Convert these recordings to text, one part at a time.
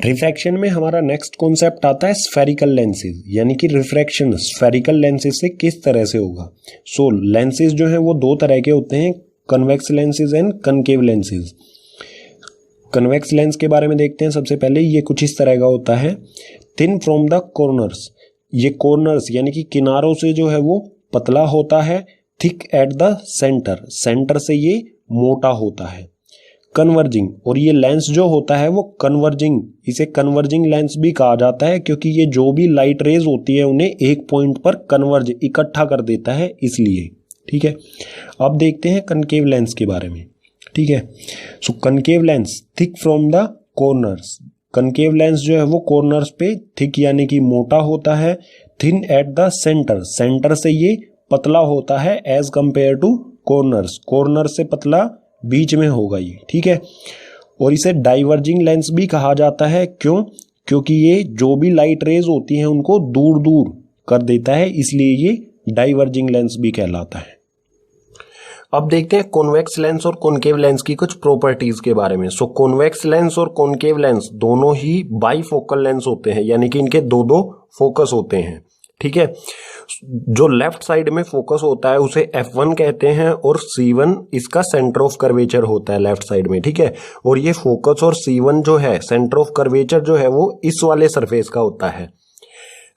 Refraction में हमारा next concept आता है स्फेरिकल लेंसेज, यानी कि रिफ्रैक्शन स्फेरिकल लेंसेज से किस तरह से होगा। सो लेंसेज जो है वो दो तरह के होते हैं, convex lenses and concave lenses. Convex lens के बारे में देखते हैं। सबसे पहले ये कुछ इस तरह का होता है, थिन फ्रॉम द कॉर्नर्स, ये कॉर्नर्स यानी कि किनारों से जो है वो पतला होता है, thick eight the center, center से ये मोटा होता है। कन्वर्जिंग, और ये लेंस जो होता है वो कन्वर्जिंग, इसे कन्वर्जिंग लेंस भी कहा जाता है क्योंकि ये जो भी लाइट रेज होती है उन्हें एक पॉइंट पर कन्वर्ज इकट्ठा कर देता है, इसलिए। ठीक है, अब देखते हैं कनकेव लेंस के बारे में। ठीक है, so concave lens thick from the corners, concave lens जो है वो कॉर्नर्स पे थिक यानी कि मोटा होता है, thin at the center, center से ये पतला होता है as compare to corners, corner से पतला बीच में होगा ये। ठीक है, और इसे डाइवर्जिंग लेंस भी कहा जाता है, क्यों? क्योंकि ये जो भी लाइट रेज होती हैं उनको दूर दूर कर देता है, इसलिए ये डाइवर्जिंग लेंस भी कहलाता है। अब देखते हैं कॉन्वेक्स लेंस और कॉनकेव लेंस की कुछ प्रॉपर्टीज के बारे में। सो कॉन्वेक्स लेंस और कॉनकेव लेंस दोनों ही बाईफोकल लेंस होते हैं, यानी कि इनके दो दो फोकस होते हैं। ठीक है, जो लेफ्ट साइड में फोकस होता है उसे F1 कहते हैं और C1 इसका सेंटर ऑफ कर्वेचर होता है लेफ्ट साइड में। ठीक है, और ये फोकस और C1 जो है सेंटर ऑफ कर्वेचर जो है वो इस वाले सरफेस का होता है।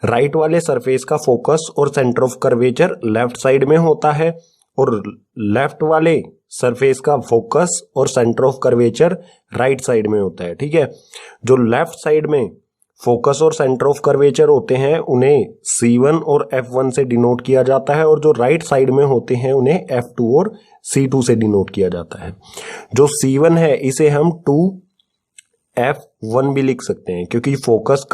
राइट वाले सरफेस का फोकस और centre of curvature left side में होता है और लेफ्ट वाले सरफेस का फोकस और centre of curvature right side में होता है। ठीक है, जो लेफ्ट साइड में फोकस और सेंटर ऑफ कर्वेचर होते हैं उन्हें C1 और F1 से डिनोट किया जाता है और जो राइट साइड में होते हैं उन्हें F2 और C2 से डिनोट किया जाता है। जो C1 है इसे हम 2F1 भी लिख सकते हैं क्योंकि फोकस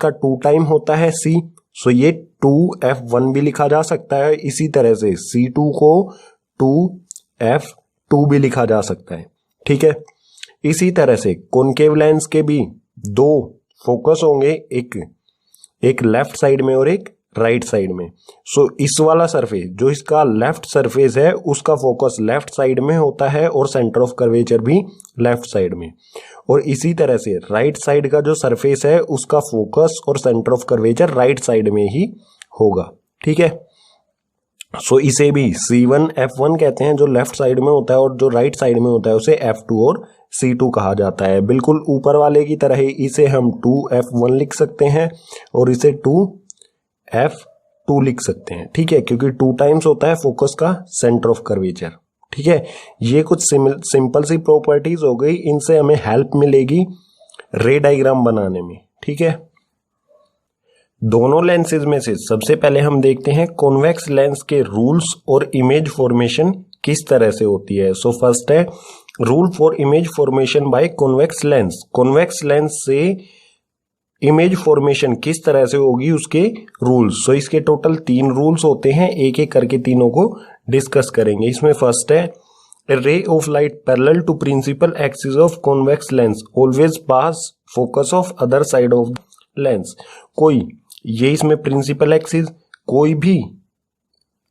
का 2 टाइम होता है C, सो ये 2F1 भी लिखा जा सकता है। इसी तरह से C2 को 2F2 भी लिखा जा सकता है। ठीक है, इसी तरह से कॉनकेव लेंस के भी दो फोकस होंगे, एक लेफ्ट साइड में और एक राइट साइड में। सो इस वाला सरफेस जो इसका लेफ्ट सरफेस है उसका फोकस लेफ्ट साइड में होता है और सेंटर ऑफ कर्वेचर भी लेफ्ट साइड में, और इसी तरह से राइट साइड का जो सरफेस है उसका फोकस और centre of curvature right side में ही होगा। ठीक है, सो इसे भी C1 F1 कहते हैं जो लेफ्ट साइड में होता है, और जो राइट साइड में होता है उसे F2 और C2 कहा जाता है। बिल्कुल ऊपर वाले की तरह ही इसे हम 2F1 लिख सकते हैं और इसे 2F2 लिख सकते हैं। ठीक है, क्योंकि 2 टाइम्स होता है फोकस का सेंटर ऑफ कर्वेचर। ठीक है, ये कुछ सिंपल सी प्रॉपर्टीज हो गई, इनसे हमें हेल्प मिलेगी रे डायग्राम बनाने में। ठीक है, दोनों लेंसेज में से सबसे पहले हम देखते हैं कॉन्वेक्स लेंस के रूल्स और इमेज फॉर्मेशन किस तरह से होती है। सो फर्स्ट है rule for image formation by convex lens. Convex lens से इमेज फॉर्मेशन किस तरह से होगी उसके रूल्स। सो इसके टोटल 3 रूल्स होते हैं, एक एक करके तीनों को डिस्कस करेंगे। इसमें फर्स्ट है A ray of light parallel to principal axis of convex lens always pass focus of other side of the lens। कोई ये इसमें प्रिंसिपल एक्सिस, कोई भी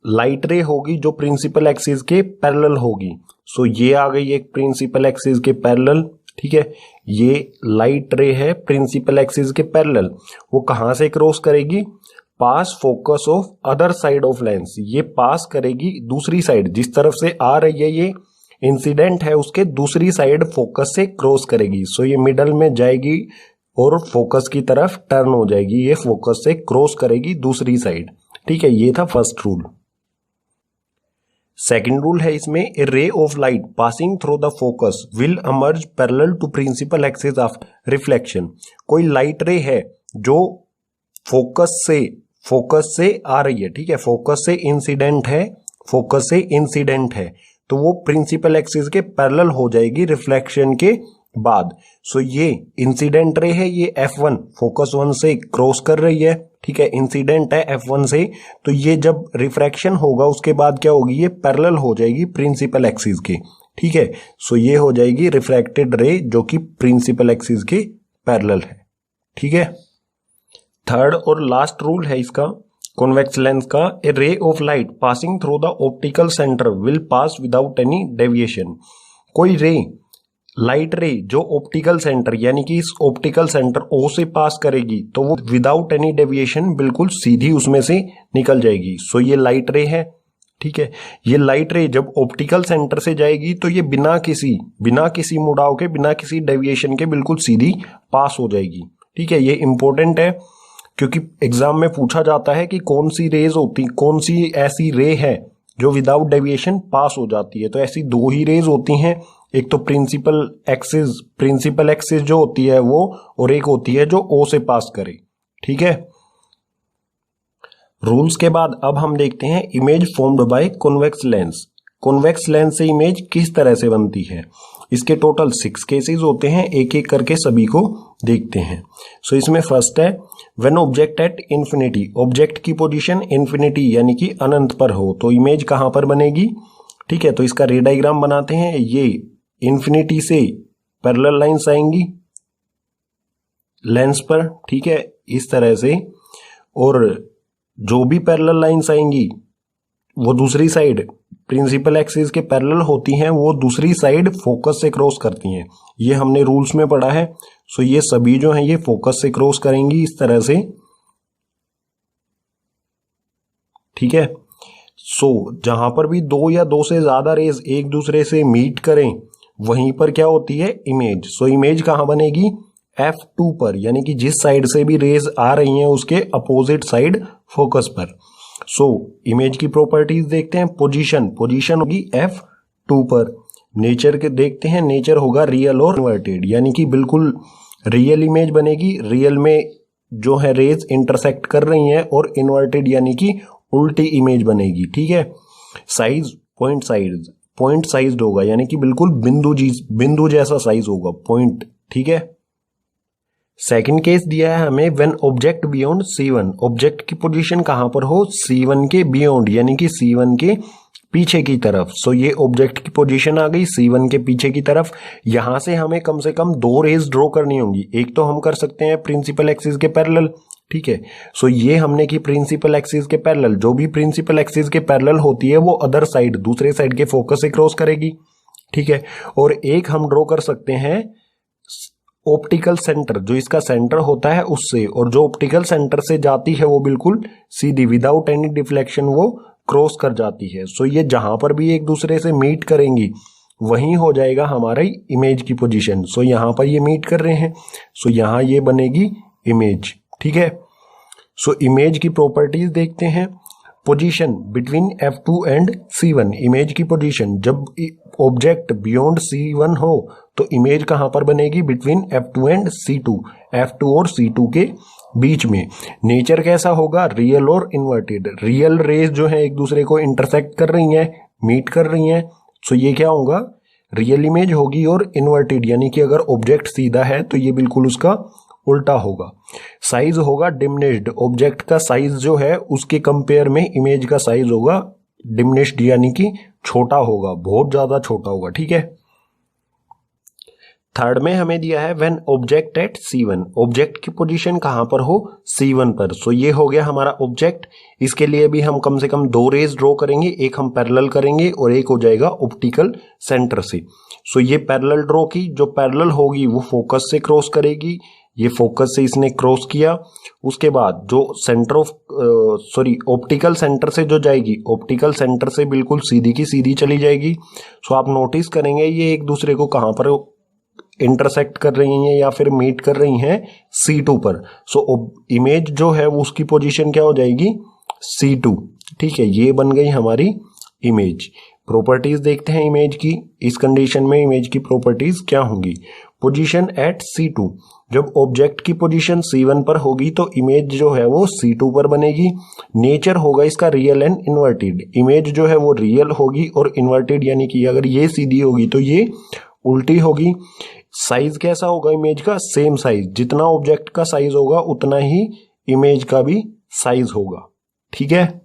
लाइट रे होगी जो प्रिंसिपल एक्सिस के पैरेलल होगी। सो ये आ गई एक प्रिंसिपल एक्सिस के पैरेलल। ठीक है, ये लाइट रे है प्रिंसिपल एक्सिस के पैरेलल, वो कहां से क्रॉस करेगी? Pass focus of other side of lens, ये पास करेगी दूसरी साइड, जिस तरफ से आ रही है ये इंसिडेंट है उसके दूसरी साइड फोकस से क्रॉस करेगी। सो ये मिडल में जाएगी और फोकस की तरफ टर्न हो जाएगी, ये फोकस से क्रॉस करेगी दूसरी साइड। ठीक है, ये था फर्स्ट रूल। सेकंड रूल है इसमें a ray of light passing through the focus will emerge parallel to principal axis of reflection. कोई लाइट रे है जो फोकस से आ रही है। ठीक है, फोकस से इंसिडेंट है तो वो प्रिंसिपल एक्सिस के पैरेलल हो जाएगी रिफ्लेक्शन के बाद। सो ये इंसिडेंट रे है, ये F1 फोकस 1 से क्रॉस कर रही है। ठीक है, इंसिडेंट है F1 से, तो ये जब रिफ्रैक्शन होगा उसके बाद क्या होगी? ये पैरेलल हो जाएगी प्रिंसिपल एक्सिस के। ठीक है, सो ये हो जाएगी रिफ्रैक्टेड रे जो कि प्रिंसिपल एक्सिस के पैरेलल है। ठीक है, थर्ड और लास्ट रूल है इसका कॉन्वेक्स लेंस का, a ray of light passing through the optical centre will pass without any deviation. कोई रे लाइट रे जो ऑप्टिकल सेंटर यानी कि इस ऑप्टिकल सेंटर O से पास करेगी तो वो विदाउट एनी डेविएशन बिल्कुल सीधी उसमें से निकल जाएगी। सो ये लाइट रे है, ठीक है। ये लाइट रे जब ऑप्टिकल सेंटर से जाएगी तो ये बिना किसी मुड़ाव के, बिना किसी डेविएशन के बिल्कुल सीधी पास हो जाएगी, ठीक है। ये इंपॉर्टेंट है क्योंकि एग्जाम में पूछा जाता है कि कौन सी ऐसी रे है जो विदाउट डेविएशन पास हो जाती है। तो ऐसी दो ही रेज होती हैं, एक तो प्रिंसिपल एक्सिस जो होती है वो, और एक होती है जो O से पास करे, ठीक है। रूल्स के बाद अब हम देखते हैं image formed by convex lens. Convex lens से इमेज किस तरह से बनती है। इसके टोटल 6 केसेस होते हैं, एक एक करके सभी को देखते हैं। सो इसमें फर्स्ट है when object at infinity, object की पोजीशन इंफिनिटी यानी कि अनंत पर हो तो इमेज कहां पर बनेगी, ठीक है। तो इसका रे डायग्राम बनाते हैं। ये इंफिनिटी से पैरेलल लाइंस आएंगी लेंस पर, ठीक है, इस तरह से, और जो भी पैरेलल लाइंस आएंगी वो दूसरी साइड प्रिंसिपल एक्सिस के पैरेलल होती हैं, वो दूसरी साइड फोकस से क्रॉस करती हैं। ये हमने रूल्स में पढ़ा है। सो ये सभी जो हैं ये फोकस से क्रॉस करेंगी इस तरह से, ठीक है। सो जहां पर भी दो या दो से ज्यादा रेज एक दूसरे से मीट करें वहीं पर क्या होती है इमेज। सो इमेज कहां बनेगी F2 पर, यानी कि जिस साइड से भी रेज आ रही हैं उसके अपोजिट साइड फोकस पर। सो इमेज की प्रॉपर्टीज देखते हैं। पोजीशन होगी F2 पर। नेचर के देखते हैं, नेचर होगा रियल और इन्वर्टेड, यानी कि बिल्कुल रियल इमेज बनेगी। रियल में जो है रेज इंटरसेक्ट कर रही हैं, और इन्वर्टेड यानी कि उल्टी इमेज बनेगी, ठीक है। साइज पॉइंट साइज होगा, यानी कि बिल्कुल बिंदु जैसा साइज होगा, पॉइंट, ठीक है। सेकंड केस दिया है हमें when object beyond C1, object की पोजीशन कहां पर हो C1 के बियॉन्ड यानी कि C1 के पीछे की तरफ। सो ये ऑब्जेक्ट की पोजीशन आ गई C1 के पीछे की तरफ। यहां से हमें कम से कम दो रेज ड्रॉ करनी होंगी। एक तो हम कर सकते हैं प्रिंसिपल एक्सिस के पैरेलल, ठीक है। सो ये हमने की प्रिंसिपल एक्सिस के पैरेलल। जो भी प्रिंसिपल एक्सिस के पैरेलल होती है वो अदर साइड, दूसरे साइड के फोकस से क्रॉस करेगी, ठीक है। और एक हम ड्रॉ कर सकते हैं ऑप्टिकल सेंटर, जो इसका सेंटर होता है उससे, और जो ऑप्टिकल सेंटर से जाती है वो बिल्कुल सीधी विदाउट एनी डिफ्लेक्शन वो क्रॉस कर जाती है। सो ये जहां पर भी एक दूसरे से मीट करेंगी वहीं हो जाएगा हमारी इमेज की पोजीशन। सो यहां पर ये मीट कर रहे हैं, सो यहां ये बनेगी इमेज, ठीक है। सो इमेज की प्रॉपर्टीज देखते हैं। Position between F2 and C1, image की पोजीशन जब ऑब्जेक्ट बियॉन्ड C1 हो तो इमेज कहां पर बनेगी between F2 and C2, F2 और C2 के बीच में। नेचर कैसा होगा रियल और इन्वर्टेड, रियल रेज जो है एक दूसरे को इंटरसेक्ट कर रही हैं, मीट कर रही हैं। सो ये क्या होगा रियल इमेज होगी, और इन्वर्टेड यानी कि अगर ऑब्जेक्ट सीधा है तो ये बिल्कुल उसका उल्टा होगा। साइज होगा डिमिनिश्ड, ऑब्जेक्ट का साइज जो है उसके कंपेयर में इमेज का साइज होगा डिमिनिश्ड यानी कि छोटा होगा, बहुत ज्यादा छोटा होगा, ठीक है। थर्ड में हमें दिया है when object at C1, object की पोजीशन कहां पर हो C1 पर। सो ये हो गया हमारा ऑब्जेक्ट। इसके लिए भी हम कम से कम दो रेज ड्रॉ करेंगे, एक हम पैरेलल करेंगे और एक हो जाएगा ऑप्टिकल सेंटर से। सो ये पैरेलल ड्रॉ की, जो पैरेलल होगी वो फोकस से क्रॉस करेगी, ये फोकस से इसने क्रॉस किया। उसके बाद जो ऑप्टिकल सेंटर से जो जाएगी, ऑप्टिकल सेंटर से बिल्कुल सीधी की सीधी चली जाएगी। सो आप नोटिस करेंगे ये एक दूसरे को कहां पर इंटरसेक्ट कर रही हैं या फिर मीट कर रही हैं C2 पर। सो इमेज जो है वो उसकी पोजीशन क्या हो जाएगी C2, ठीक है। ये बन गई हमारी इमेज। प्रॉपर्टीज देखते हैं इमेज की। इस कंडीशन में इमेज की प्रॉपर्टीज क्या होंगी। पोजीशन एट C2, जब ऑब्जेक्ट की पोजीशन C1 पर होगी तो इमेज जो है वो C2 पर बनेगी। नेचर होगा इसका रियल एंड इन्वर्टेड, इमेज जो है वो रियल होगी और इन्वर्टेड यानी कि अगर ये सीधी होगी तो ये उल्टी होगी। साइज कैसा होगा इमेज का, सेम साइज, जितना ऑब्जेक्ट का साइज होगा उतना ही इमेज का भी साइज होगा, ठीक है।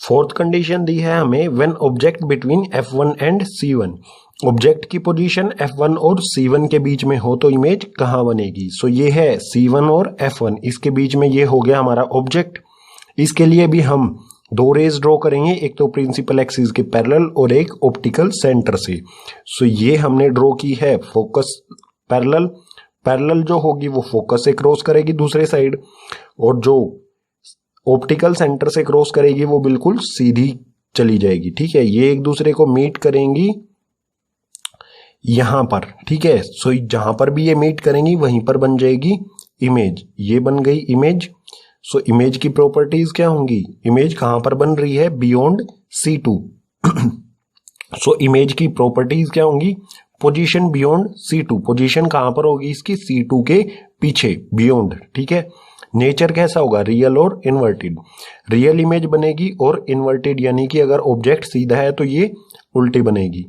फोर्थ कंडीशन दी है हमें when object between F1 and C1, object की पोजीशन F1 और C1 के बीच में हो तो इमेज कहां बनेगी। सो ये है C1 और F1, इसके बीच में ये हो गया हमारा ऑब्जेक्ट। इसके लिए भी हम दो रेज ड्रॉ करेंगे, एक तो प्रिंसिपल एक्सिस के पैरेलल और एक ऑप्टिकल सेंटर से। सो ये हमने ड्रॉ की है फोकस पैरेलल। पैरेलल जो होगी वो फोकस से क्रॉस करेगी दूसरे साइड, और जो ऑप्टिकल सेंटर से क्रॉस करेगी वो बिल्कुल सीधी चली जाएगी। ठीक है, ये एक दूसरे को मीट करेंगी यहां पर। ठीक है, सो जहां पर भी ये मीट करेंगी वहीं पर बन जाएगी इमेज। ये बन गई इमेज। सो इमेज की प्रॉपर्टीज क्या होंगी, इमेज कहां पर बन रही है, बियॉन्ड C2। सो इमेज की प्रॉपर्टीज क्या होंगी, पोजीशन बियॉन्ड C2। पोजीशन कहां पर होगी इसकी, C2 के पीछे, बियॉन्ड। ठीक है, नेचर कैसा होगा, रियल और इन्वर्टेड। रियल इमेज बनेगी और इन्वर्टेड यानी कि अगर ऑब्जेक्ट सीधा है तो ये उल्टी बनेगी।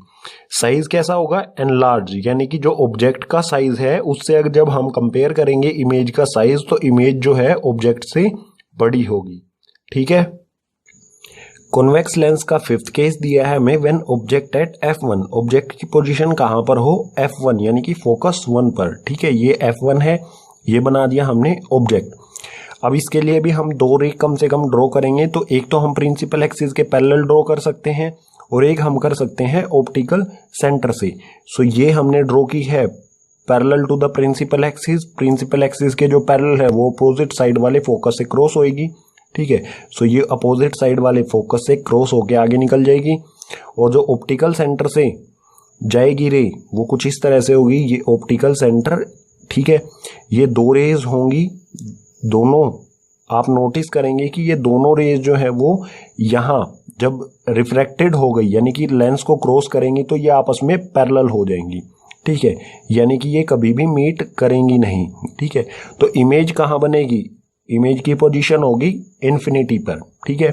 साइज कैसा होगा, एनलार्ज, यानी कि जो ऑब्जेक्ट का साइज है उससे अगर जब हम कंपेयर करेंगे इमेज का साइज तो इमेज जो है ऑब्जेक्ट से बड़ी होगी। ठीक है, कॉन्वेक्स लेंस का फिफ्थ केस दिया है हमें, when object at F1, object की पोजीशन कहां पर हो, F1 यानी कि फोकस 1 पर। ठीक है, ये F1 है, ये बना दिया हमने ऑब्जेक्ट। अब इसके लिए भी हम दो रे कम से कम ड्रॉ करेंगे, तो एक तो हम प्रिंसिपल एक्सिस के पैरेलल ड्रॉ कर सकते हैं और एक हम कर सकते हैं ऑप्टिकल सेंटर से। सो ये हमने ड्रॉ की है parallel to the principal axis. Principal axis के जो पैरेलल है वो अपोजिट साइड वाले फोकस से क्रॉस होएगी। ठीक है, सो ये अपोजिट साइड वाले फोकस से क्रॉस होके आगे निकल जाएगी, और जो ऑप्टिकल सेंटर से जाएगी रे वो कुछ इस तरह से होगी, ये ऑप्टिकल सेंटर। ठीक है, ये दो रेज होंगी, दोनों आप नोटिस करेंगे कि ये दोनों रेज जो है वो यहां जब रिफ्रैक्टेड हो गई यानी कि लेंस को क्रॉस करेंगी तो ये आपस में पैरेलल हो जाएंगी। ठीक है, यानी कि ये कभी भी मीट करेंगी नहीं। ठीक है, तो इमेज कहां बनेगी, इमेज की पोजीशन होगी इन्फिनिटी पर। ठीक है,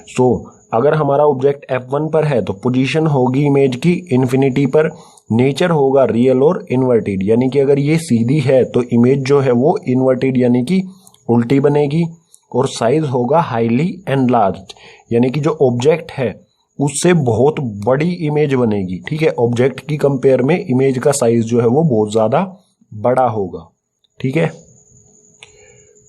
सो अगर हमारा ऑब्जेक्ट F1 पर है तो पोजीशन होगी इमेज की इन्फिनिटी पर। नेचर होगा रियल और इन्वर्टेड, यानी कि अगर ये सीधी है तो इमेज जो है वो इन्वर्टेड यानी कि उल्टी बनेगी, और साइज होगा हाईली एनलार्ज्ड, यानी कि जो ऑब्जेक्ट है उससे बहुत बड़ी इमेज बनेगी। ठीक है, ऑब्जेक्ट की कंपेयर में इमेज का साइज जो है वो बहुत ज्यादा बड़ा होगा। ठीक है,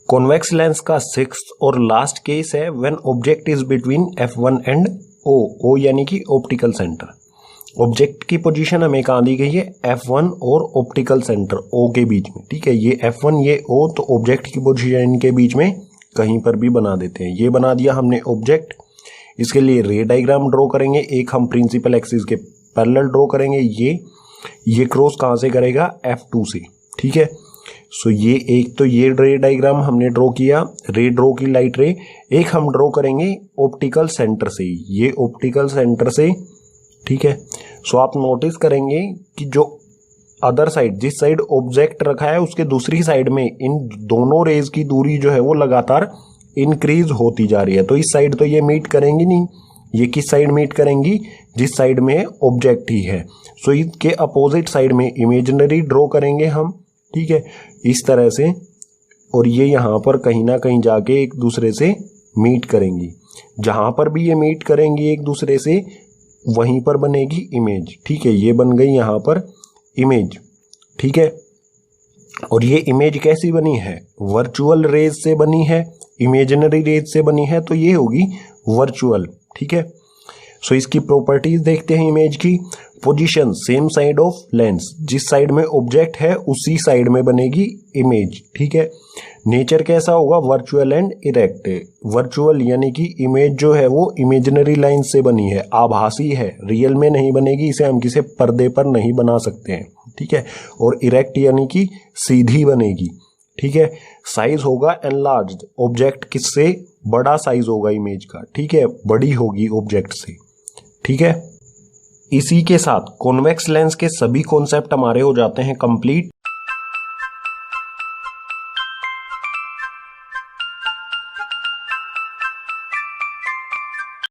कॉन्वेक्स लेंस का सिक्स्थ और लास्ट केस है when object is between F1 and O यानी कि ऑप्टिकल सेंटर। ऑब्जेक्ट की पोजीशन हमें कहां दी गई है, F1 और ऑप्टिकल सेंटर O के बीच में। ठीक है, ये F1 ये O, तो ऑब्जेक्ट की पोजीशन इनके बीच में कहीं पर भी बना देते हैं। ये बना दिया हमने ऑब्जेक्ट। इसके लिए रे डायग्राम ड्रॉ करेंगे, एक हम प्रिंसिपल एक्सिस के पैरेलल ड्रॉ करेंगे। ये क्रॉस कहां से करेगा, F2 से। ठीक है, सो ये एक तो ये रे डायग्राम हमने ड्रॉ किया, रे ड्रॉ की लाइट रे। एक हम ड्रॉ करेंगे ऑप्टिकल सेंटर से, ये ऑप्टिकल सेंटर से। ठीक है, सो आप नोटिस करेंगे कि जो अदर साइड, जिस साइड ऑब्जेक्ट रखा है उसके दूसरी साइड में इन दोनों रेज की दूरी जो है वो लगातार इंक्रीज होती जा रही है। तो इस साइड तो ये मीट करेंगी नहीं, ये किस साइड मीट करेंगी, जिस साइड में ऑब्जेक्ट ही है। सो इसके अपोजिट साइड में इमेजिनरी ड्रॉ करेंगे हम। ठीक है, इस तरह से, और ये यहां पर कहीं ना कहीं जाके एक दूसरे से मीट करेंगी। जहां पर भी ये मीट करेंगी एक दूसरे से वहीं पर बनेगी इमेज। ठीक है, ये बन गई यहां पर इमेज। ठीक है, और ये इमेज कैसी बनी है, वर्चुअल रेज से बनी है, इमेजिनरी रेज से बनी है, तो ये होगी वर्चुअल। ठीक है, सो इसकी प्रॉपर्टीज देखते हैं इमेज की। Position same side of lens, जिस साइड में ऑब्जेक्ट है उसी साइड में बनेगी इमेज। ठीक है, नेचर कैसा होगा, वर्चुअल एंड इरेक्ट। वर्चुअल यानी कि इमेज जो है वो इमेजिनरी लाइन से बनी है, आभासी है, रियल में नहीं बनेगी, इसे हम किसी पर्दे पर नहीं बना सकते हैं। ठीक है, और इरेक्ट यानी कि सीधी बनेगी। ठीक है, साइज होगा एनलार्ज्ड, ऑब्जेक्ट किससे बड़ा साइज होगा इमेज का। ठीक है, बड़ी होगी ऑब्जेक्ट से। ठीक है, इसी के साथ कॉन्वेक्स लेंस के सभी कॉन्सेप्ट हमारे हो जाते हैं कंप्लीट।